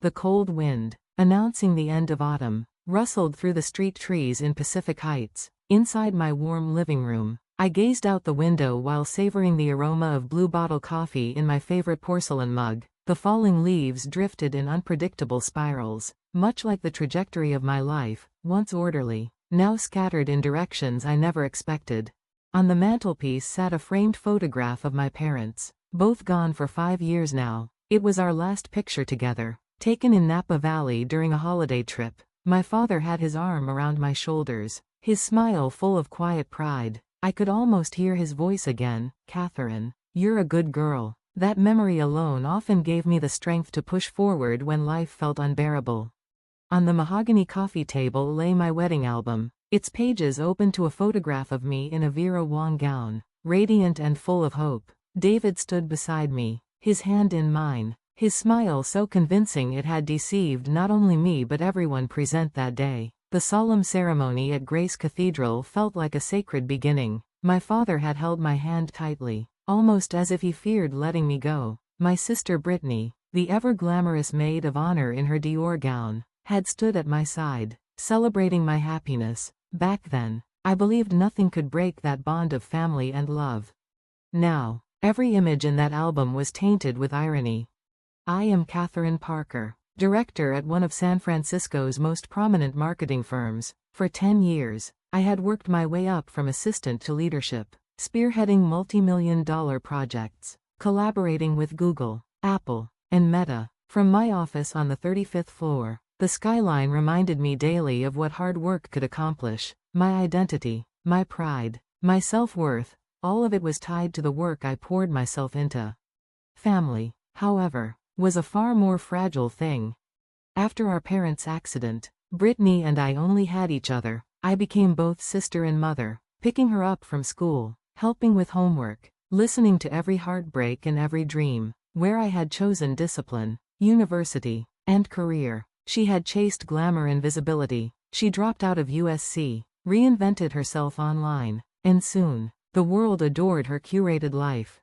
The cold wind, announcing the end of autumn, rustled through the street trees in Pacific Heights. Inside my warm living room, I gazed out the window while savoring the aroma of blue bottle coffee in my favorite porcelain mug. The falling leaves drifted in unpredictable spirals, much like the trajectory of my life, once orderly, now scattered in directions I never expected. On the mantelpiece sat a framed photograph of my parents, both gone for 5 years now. It was our last picture together, taken in Napa Valley during a holiday trip. My father had his arm around my shoulders, his smile full of quiet pride. I could almost hear his voice again. "Catherine, you're a good girl." That memory alone often gave me the strength to push forward when life felt unbearable. On the mahogany coffee table lay my wedding album, its pages open to a photograph of me in a Vera Wang gown, radiant and full of hope. David stood beside me, his hand in mine, his smile so convincing it had deceived not only me but everyone present that day. The solemn ceremony at Grace Cathedral felt like a sacred beginning. My father had held my hand tightly, almost as if he feared letting me go. My sister Brittany, the ever-glamorous maid of honor in her Dior gown, had stood at my side, celebrating my happiness. Back then, I believed nothing could break that bond of family and love. Now, every image in that album was tainted with irony. I am Catherine Parker, director at one of San Francisco's most prominent marketing firms. For 10 years, I had worked my way up from assistant to leadership, spearheading multi-million-dollar projects, collaborating with Google, Apple, and Meta. From my office on the 35th floor, the skyline reminded me daily of what hard work could accomplish. My identity, my pride, my self-worth, all of it was tied to the work I poured myself into. Family, however, was a far more fragile thing. After our parents' accident, Brittany and I only had each other. I became both sister and mother, picking her up from school, helping with homework, listening to every heartbreak and every dream. Where I had chosen discipline, university, and career, she had chased glamour and visibility. She dropped out of USC, reinvented herself online, and soon, the world adored her curated life.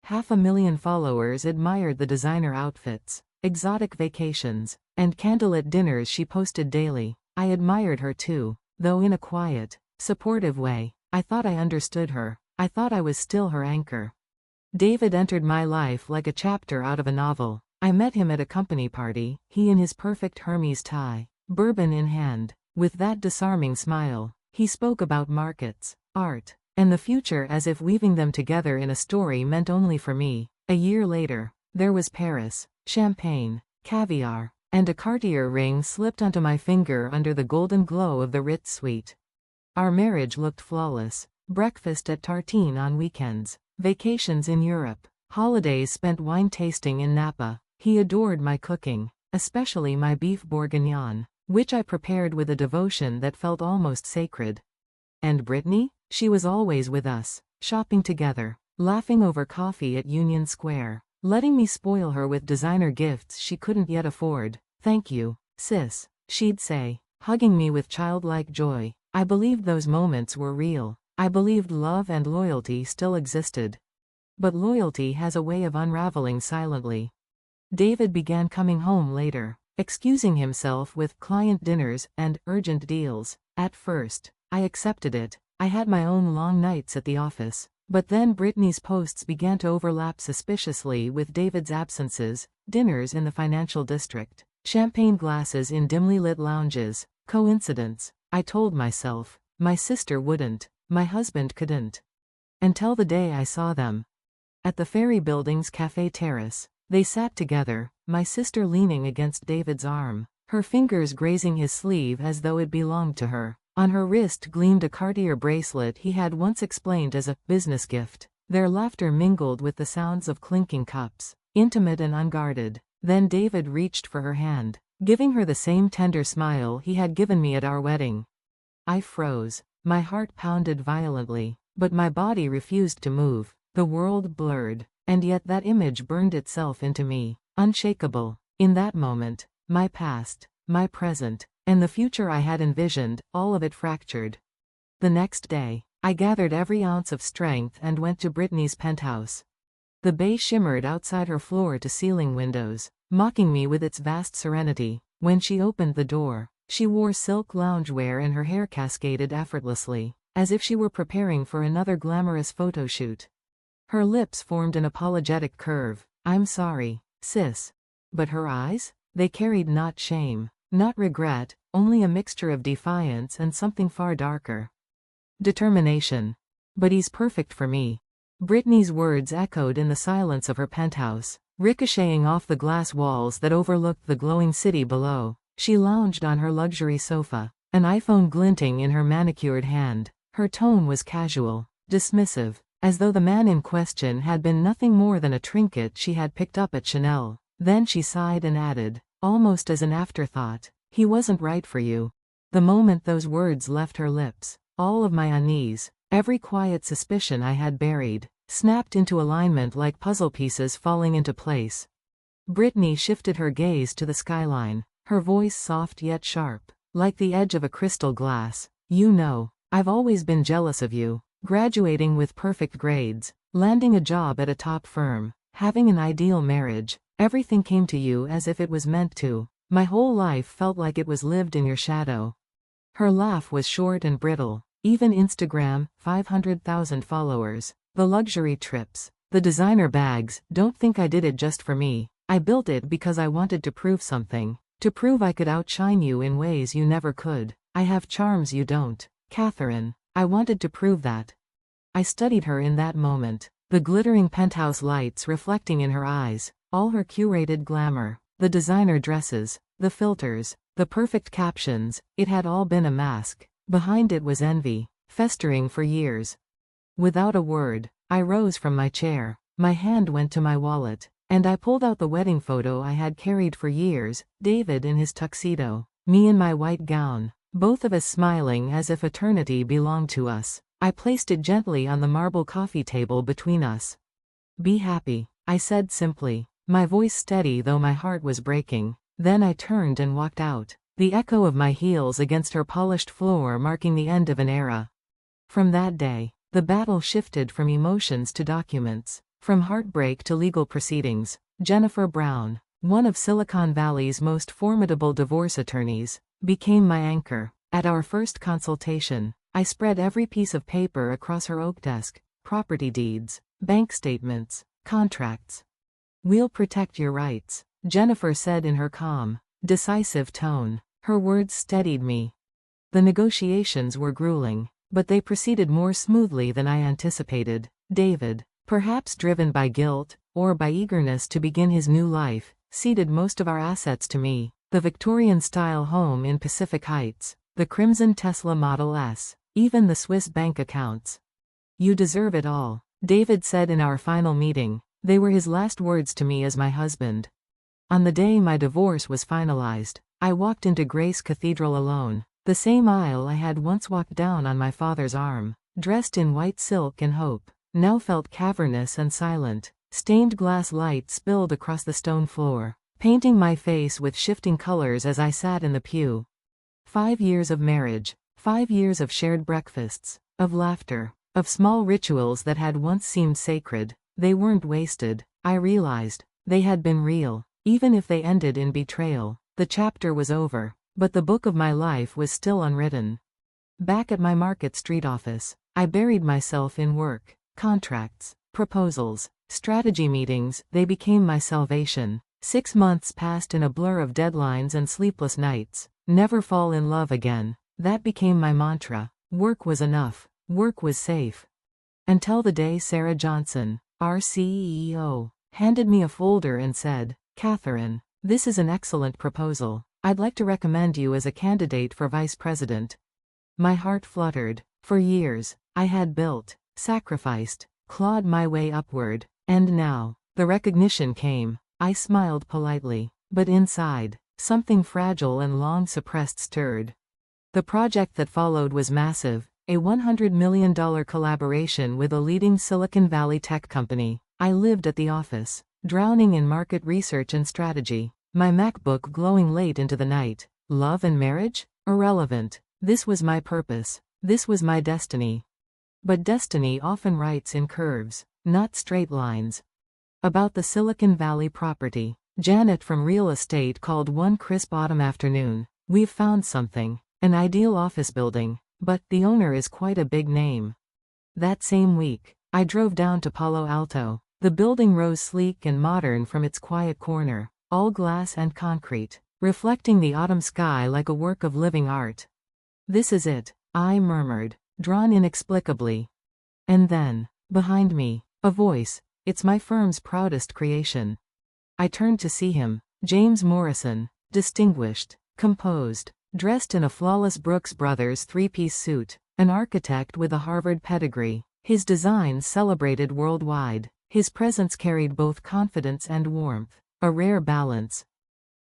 500,000 followers admired the designer outfits, exotic vacations, and candlelit dinners she posted daily. I admired her too, though in a quiet, supportive way. I thought I understood her. I thought I was still her anchor. David entered my life like a chapter out of a novel. I met him at a company party, he in his perfect Hermes tie, bourbon in hand. With that disarming smile, he spoke about markets, art, and the future as if weaving them together in a story meant only for me. A year later, there was Paris, champagne, caviar, and a Cartier ring slipped onto my finger under the golden glow of the Ritz suite. Our marriage looked flawless. Breakfast at Tartine on weekends, vacations in Europe, holidays spent wine tasting in Napa. He adored my cooking, especially my beef bourguignon, which I prepared with a devotion that felt almost sacred. And Brittany? She was always with us, shopping together, laughing over coffee at Union Square, letting me spoil her with designer gifts she couldn't yet afford. "Thank you, sis," she'd say, hugging me with childlike joy. I believed those moments were real. I believed love and loyalty still existed. But loyalty has a way of unraveling silently. David began coming home later, excusing himself with client dinners and urgent deals. At first, I accepted it. I had my own long nights at the office. But then Brittany's posts began to overlap suspiciously with David's absences, dinners in the financial district, champagne glasses in dimly lit lounges. Coincidence? I told myself. My sister wouldn't. My husband couldn't. Until the day I saw them. At the Ferry Building's cafe terrace, they sat together, my sister leaning against David's arm, her fingers grazing his sleeve as though it belonged to her. On her wrist gleamed a Cartier bracelet he had once explained as a business gift. Their laughter mingled with the sounds of clinking cups, intimate and unguarded. Then David reached for her hand, giving her the same tender smile he had given me at our wedding. I froze. My heart pounded violently, but my body refused to move. The world blurred, and yet that image burned itself into me, unshakable. In that moment, my past, my present, and the future I had envisioned, all of it fractured. The next day, I gathered every ounce of strength and went to Brittany's penthouse. The bay shimmered outside her floor-to-ceiling windows, mocking me with its vast serenity. When she opened the door, she wore silk loungewear and her hair cascaded effortlessly, as if she were preparing for another glamorous photo shoot. Her lips formed an apologetic curve. "I'm sorry, sis." But her eyes? They carried not shame, not regret, only a mixture of defiance and something far darker. Determination. "But he's perfect for me." Brittany's words echoed in the silence of her penthouse, ricocheting off the glass walls that overlooked the glowing city below. She lounged on her luxury sofa, an iPhone glinting in her manicured hand. Her tone was casual, dismissive, as though the man in question had been nothing more than a trinket she had picked up at Chanel. Then she sighed and added, almost as an afterthought, "He wasn't right for you." The moment those words left her lips, all of my unease, every quiet suspicion I had buried, snapped into alignment like puzzle pieces falling into place. Brittany shifted her gaze to the skyline, her voice soft yet sharp, like the edge of a crystal glass. "You know, I've always been jealous of you. Graduating with perfect grades, landing a job at a top firm, having an ideal marriage, everything came to you as if it was meant to. My whole life felt like it was lived in your shadow." Her laugh was short and brittle. Even Instagram, 500,000 followers, the luxury trips, the designer bags. "Don't think I did it just for me. I built it because I wanted to prove something. To prove I could outshine you in ways you never could. I have charms you don't, Catherine. I wanted to prove that." I studied her in that moment, the glittering penthouse lights reflecting in her eyes, all her curated glamour, the designer dresses, the filters, the perfect captions. It had all been a mask. Behind it was envy, festering for years. Without a word, I rose from my chair. My hand went to my wallet, and I pulled out the wedding photo I had carried for years, David in his tuxedo, me in my white gown, both of us smiling as if eternity belonged to us. I placed it gently on the marble coffee table between us. "Be happy," I said simply, my voice steady though my heart was breaking. Then I turned and walked out, the echo of my heels against her polished floor marking the end of an era. From that day, the battle shifted from emotions to documents, from heartbreak to legal proceedings. Jennifer Brown, one of Silicon Valley's most formidable divorce attorneys, became my anchor. At our first consultation, I spread every piece of paper across her oak desk: property deeds, bank statements, contracts. "We'll protect your rights," Jennifer said in her calm, decisive tone. Her words steadied me. The negotiations were grueling, but they proceeded more smoothly than I anticipated. David, perhaps driven by guilt, or by eagerness to begin his new life, ceded most of our assets to me: the Victorian-style home in Pacific Heights, the crimson Tesla Model S, even the Swiss bank accounts. "You deserve it all," David said in our final meeting. They were his last words to me as my husband. On the day my divorce was finalized, I walked into Grace Cathedral alone, the same aisle I had once walked down on my father's arm, dressed in white silk and hope, now felt cavernous and silent. Stained glass light spilled across the stone floor, painting my face with shifting colors as I sat in the pew. 5 years of marriage, 5 years of shared breakfasts, of laughter, of small rituals that had once seemed sacred. They weren't wasted, I realized. They had been real. Even if they ended in betrayal, the chapter was over, but the book of my life was still unwritten. Back at my Market Street office, I buried myself in work, contracts, proposals, strategy meetings. They became my salvation. 6 months passed in a blur of deadlines and sleepless nights. Never fall in love again. That became my mantra. Work was enough. Work was safe. Until the day Sarah Johnson, our CEO, handed me a folder and said, "Catherine, this is an excellent proposal. I'd like to recommend you as a candidate for vice president." My heart fluttered. For years, I had built, sacrificed, clawed my way upward, and now, the recognition came. I smiled politely, but inside, something fragile and long suppressed stirred. The project that followed was massive, a $100 million collaboration with a leading Silicon Valley tech company. I lived at the office, drowning in market research and strategy, my MacBook glowing late into the night. Love and marriage? Irrelevant. This was my purpose. This was my destiny. But destiny often writes in curves, not straight lines. About the Silicon Valley property, Janet from real estate called one crisp autumn afternoon. We've found something. An ideal office building. But the owner is quite a big name. That same week, I drove down to Palo Alto. The building rose sleek and modern from its quiet corner, all glass and concrete, reflecting the autumn sky like a work of living art. This is it, I murmured, drawn inexplicably. And then, behind me, a voice, it's my firm's proudest creation. I turned to see him, James Morrison, distinguished, composed, dressed in a flawless Brooks Brothers three-piece suit, an architect with a Harvard pedigree. His designs celebrated worldwide. His presence carried both confidence and warmth, a rare balance.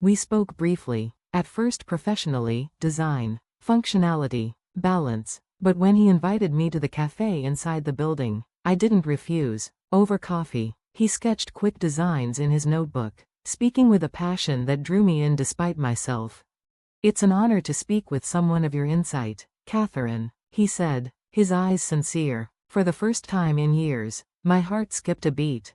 We spoke briefly, at first professionally, design, functionality, balance, but when he invited me to the cafe inside the building, I didn't refuse. Over coffee, he sketched quick designs in his notebook, speaking with a passion that drew me in despite myself. It's an honor to speak with someone of your insight, Catherine, he said, his eyes sincere. For the first time in years, my heart skipped a beat.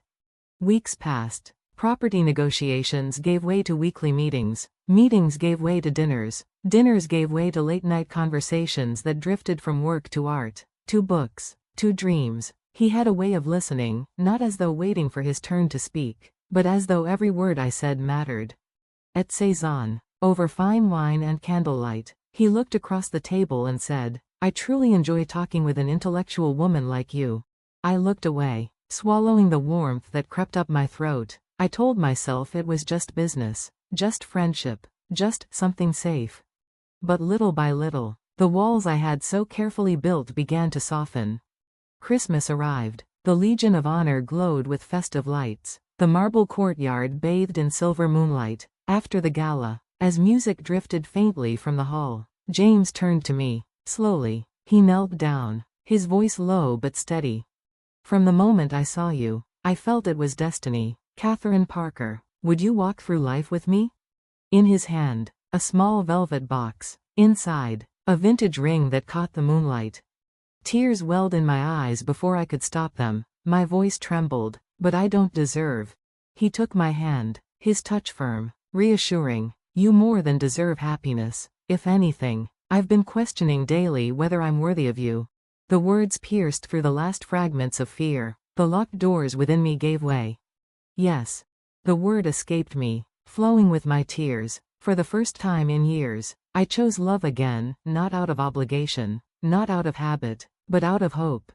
Weeks passed. Property negotiations gave way to weekly meetings. Meetings gave way to dinners. Dinners gave way to late-night conversations that drifted from work to art, to books, to dreams. He had a way of listening, not as though waiting for his turn to speak, but as though every word I said mattered. At Cezanne, over fine wine and candlelight, he looked across the table and said, I truly enjoy talking with an intellectual woman like you. I looked away, swallowing the warmth that crept up my throat. I told myself it was just business, just friendship, just something safe. But little by little, the walls I had so carefully built began to soften. Christmas arrived. The Legion of Honor glowed with festive lights. The marble courtyard bathed in silver moonlight. After the gala, as music drifted faintly from the hall, James turned to me. Slowly, he knelt down, his voice low but steady. From the moment I saw you, I felt it was destiny. Catherine Parker, would you walk through life with me? In his hand, a small velvet box. Inside, a vintage ring that caught the moonlight. Tears welled in my eyes before I could stop them. My voice trembled. But I don't deserve. He took my hand, his touch firm, reassuring. You more than deserve happiness. If anything, I've been questioning daily whether I'm worthy of you. The words pierced through the last fragments of fear. The locked doors within me gave way. Yes. The word escaped me, flowing with my tears. For the first time in years, I chose love again, not out of obligation, not out of habit, but out of hope.